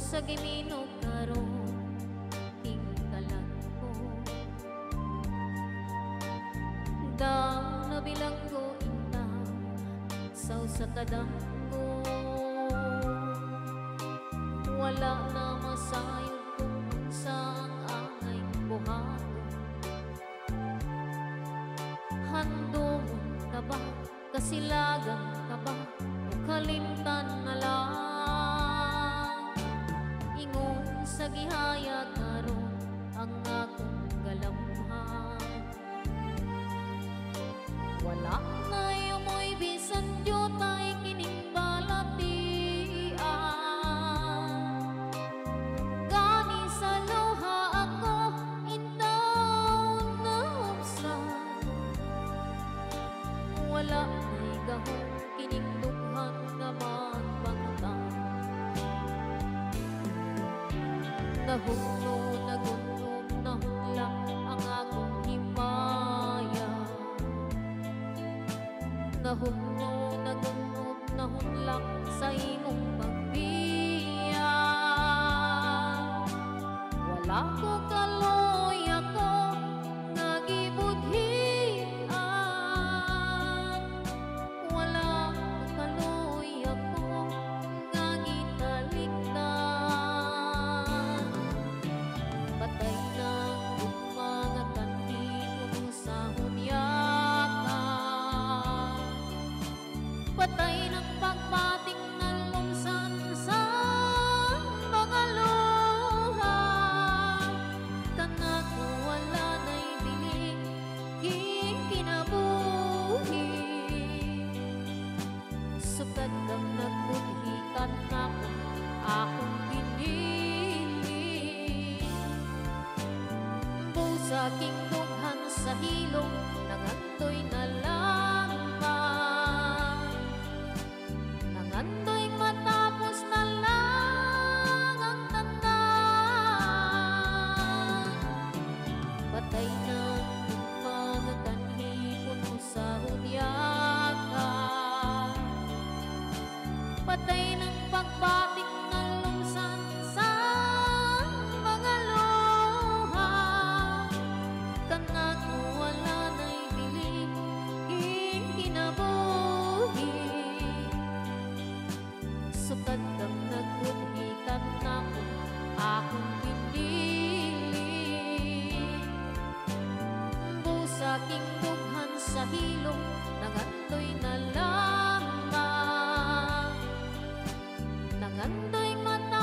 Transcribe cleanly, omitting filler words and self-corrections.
sa giminog karon tingkalan ko. Daw na bilanggo inta saw sa kadanggo, wala na masayod kung saan angay buhaton. Handom ka ba, kasilagan ka ba, o kalimtan na lang? Ingon sa gihaya karon ang akong galamhan. Wala na yumoy bisan jutay kining balatian. Gani sa luha ako indaw na huksan. Wala na'y gahong kining dughan nga magpangutang. Nahugno, nagunom, nahunlang ang akong himaya. Nahugno, nagunom, nahunlang sa imong pagbiya. Wala ko kaloy ako nagibudhian. Wala ko kaloy ako nagitalikdan. Patay na ang mga kanino sa hunyakan. Patay ng pagbating ng lumsan sa mga luha. Kanak wala na'y biling kinabuhi. Sukad kang nagbudhikan ako, akong pinili. Busa king dughan sa hilong, nangandoy na lamang. Nangandoy matapos na lang ang tanan. Patay na ang mga kanhi puno sa hunyakan. Patay ng pagbatik ng lumsan sa mga luha. Kanak wala na'y biling kinabuhi. Sukad kang nagbudhikan ako, akong pinili. Busa king dughan sa hilong, nangandoy na lamang. Nangandoy mata